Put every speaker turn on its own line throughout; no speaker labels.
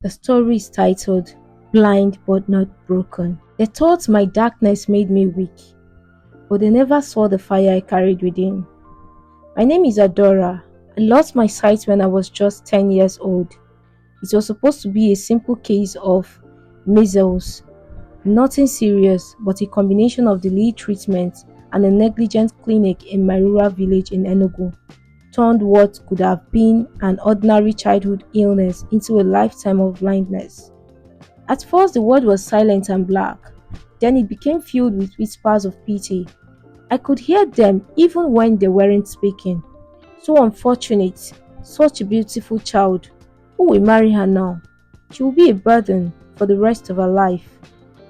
The story is titled Blind but Not Broken. They thought my darkness made me weak, but they never saw the fire I carried within. My name is Adaora. I lost my sight when I was just 10 years old. It was supposed to be a simple case of measles, nothing serious, but a combination of delayed treatment and a negligent clinic in my rural village in Enugu turned what could have been an ordinary childhood illness into a lifetime of blindness. At first, the world was silent and black. Then it became filled with whispers of pity. I could hear them even when they weren't speaking. So unfortunate, such a beautiful child. Who will marry her now? She will be a burden for the rest of her life.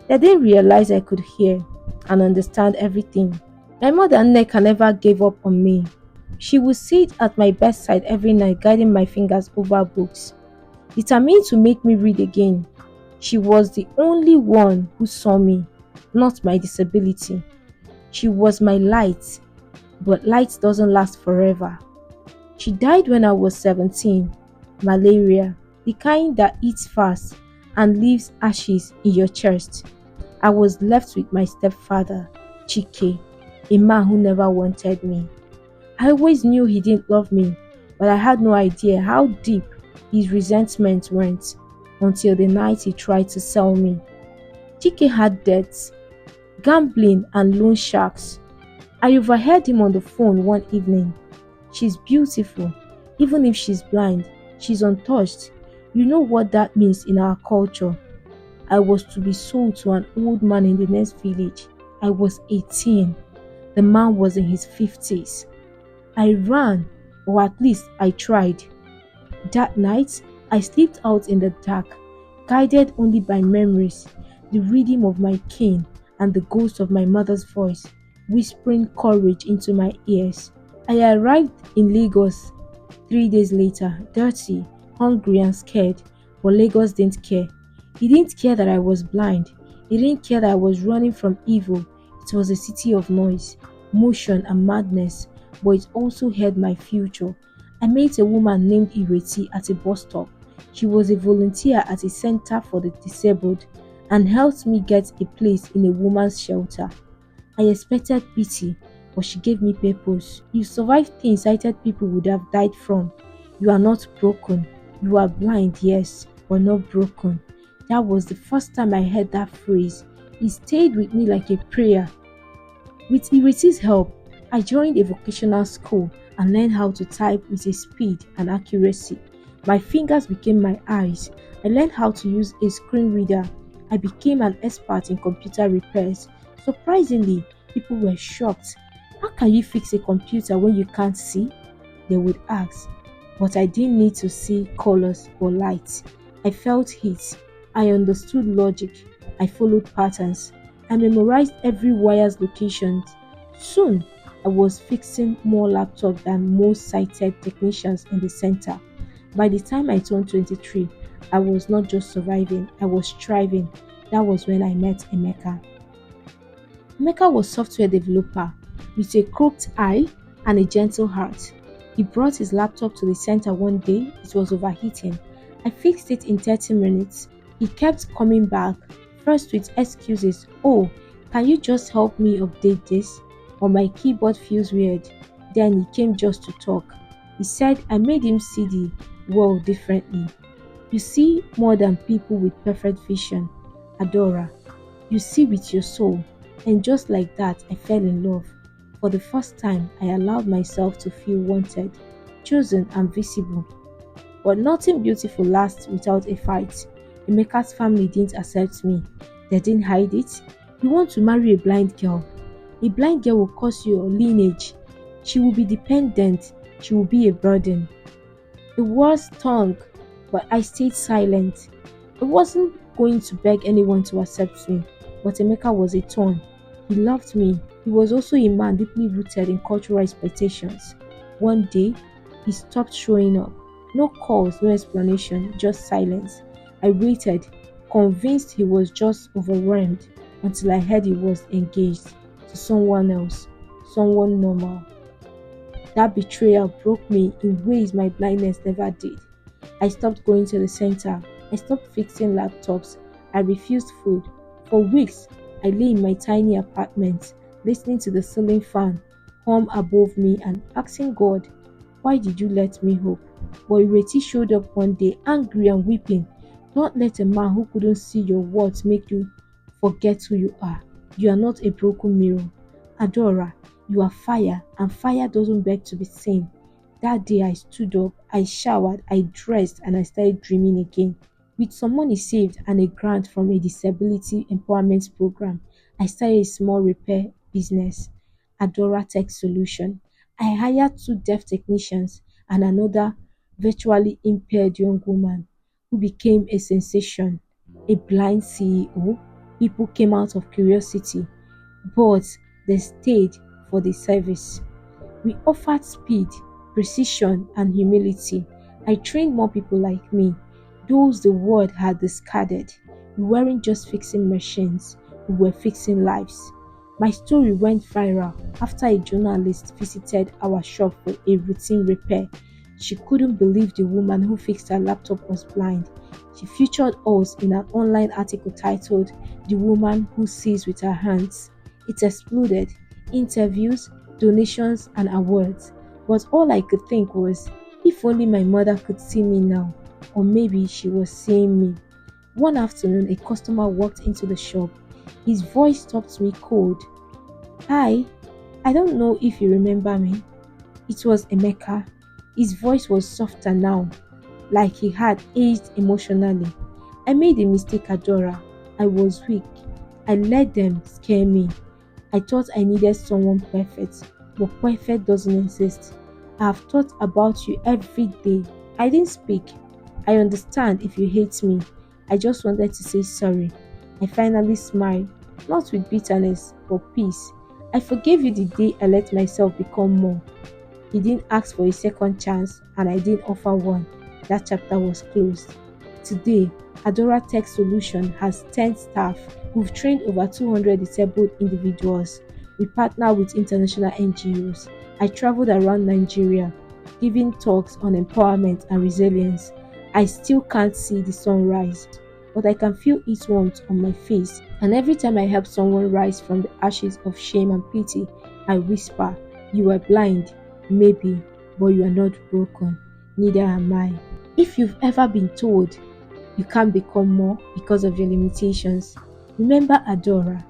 They didn't realize I could hear and understand everything. My mother Nneka never gave up on me. She would sit at my bedside every night guiding my fingers over books, determined to make me read again. She was the only one who saw me, not my disability. She was my light, but light doesn't last forever. She died when I was 17. Malaria, the kind that eats fast and leaves ashes in your chest. I was left with my stepfather, Chike, a man who never wanted me. I always knew he didn't love me, but I had no idea how deep his resentment went until the night he tried to sell me. Chike had debts, gambling, and loan sharks. I overheard him on the phone one evening. She's beautiful, even if she's blind. She's untouched. You know what that means in our culture. I was to be sold to an old man in the next village. I was 18. The man was in his 50s. I ran, or at least I tried. That night, I slipped out in the dark, guided only by memories, the rhythm of my cane, and the ghost of my mother's voice, whispering courage into my ears. I arrived in Lagos 3 days later, dirty, hungry, and scared, but Lagos didn't care. He didn't care that I was blind. He didn't care that I was running from evil. It was a city of noise, motion, and madness, but it also held my future. I met a woman named Ireti at a bus stop. She was a volunteer at a center for the disabled and helped me get a place in a woman's shelter. I expected pity, but she gave me purpose. You survived things sighted people would have died from. You are not broken. You are blind, yes, but not broken. That was the first time I heard that phrase. It stayed with me like a prayer. With Ireti's help, I joined a vocational school and learned how to type with a speed and accuracy. My fingers became my eyes. I learned how to use a screen reader. I became an expert in computer repairs. Surprisingly, people were shocked. How can you fix a computer when you can't see? They would ask. But I didn't need to see colors or lights. I felt heat. I understood logic. I followed patterns. I memorized every wire's location. Soon, I was fixing more laptops than most sighted technicians in the center. By the time I turned 23, I was not just surviving, I was thriving. That was when I met Emeka. Emeka was a software developer with a crooked eye and a gentle heart. He brought his laptop to the center one day. It was overheating. I fixed it in 30 minutes. He kept coming back, first with excuses. Oh, can you just help me update this? Or my keyboard feels weird. Then he came just to talk. He said I made him see the world differently. You see more than people with perfect vision, Adora. You see with your soul. And just like that, I fell in love. For the first time, I allowed myself to feel wanted, chosen, and visible. But nothing beautiful lasts without a fight. Emeka's family didn't accept me. They didn't hide it. You want to marry a blind girl. A blind girl will cause your lineage. She will be dependent. She will be a burden. The words stung, but I stayed silent. I wasn't going to beg anyone to accept me, but Emeka was a thorn. He loved me. He was also a man deeply rooted in cultural expectations. One day, he stopped showing up. No calls, no explanation, just silence. I waited, convinced he was just overwhelmed, until I heard he was engaged to someone else, someone normal. That betrayal broke me in ways my blindness never did. I stopped going to the center. I stopped fixing laptops. I refused food. For weeks, I lay in my tiny apartment, listening to the ceiling fan hum above me and asking God, why did you let me hope? But Ireti showed up one day, angry and weeping. Don't let a man who couldn't see your words make you forget who you are. You are not a broken mirror. Adora, you are fire, and fire doesn't beg to be seen. That day I stood up, I showered, I dressed, and I started dreaming again. With some money saved and a grant from a disability empowerment program, I started a small repair business, Adora Tech Solution. I hired two deaf technicians and another virtually impaired young woman who became a sensation, a blind CEO. People came out of curiosity, but they stayed for the service. We offered speed, precision, and humility. I trained more people like me, those the world had discarded. We weren't just fixing machines, we were fixing lives. My story went viral after a journalist visited our shop for a routine repair. She couldn't believe the woman who fixed her laptop was blind. She featured us in an online article titled The Woman Who Sees with Her Hands. It exploded. Interviews, donations, and awards. But all I could think was, if only my mother could see me now, or maybe she was seeing me. One afternoon, a customer walked into the shop. His voice stopped me cold. Hi, I don't know if you remember me. It was Emeka. His voice was softer now, like he had aged emotionally. I made a mistake, Adora. I was weak. I let them scare me. I thought I needed someone perfect, but perfect doesn't exist. I have thought about you every day. I didn't speak. I understand if you hate me. I just wanted to say sorry. I finally smiled, not with bitterness, but peace. I forgave you the day I let myself become more. He didn't ask for a second chance, and I didn't offer one. That chapter was closed. Today, Adora Tech Solution has 10 staff. We've trained over 200 disabled individuals. We partner with international NGOs. I traveled around Nigeria, giving talks on empowerment and resilience. I still can't see the sun rise, but I can feel its warmth on my face. And every time I help someone rise from the ashes of shame and pity, I whisper, you are blind, maybe, but you are not broken. Neither am I. If you've ever been told you can't become more because of your limitations, remember Adora.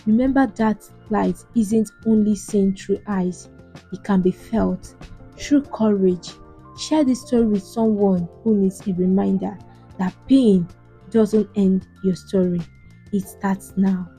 Remember that light isn't only seen through eyes, it can be felt through courage. Share this story with someone who needs a reminder that pain doesn't end your story, it starts now.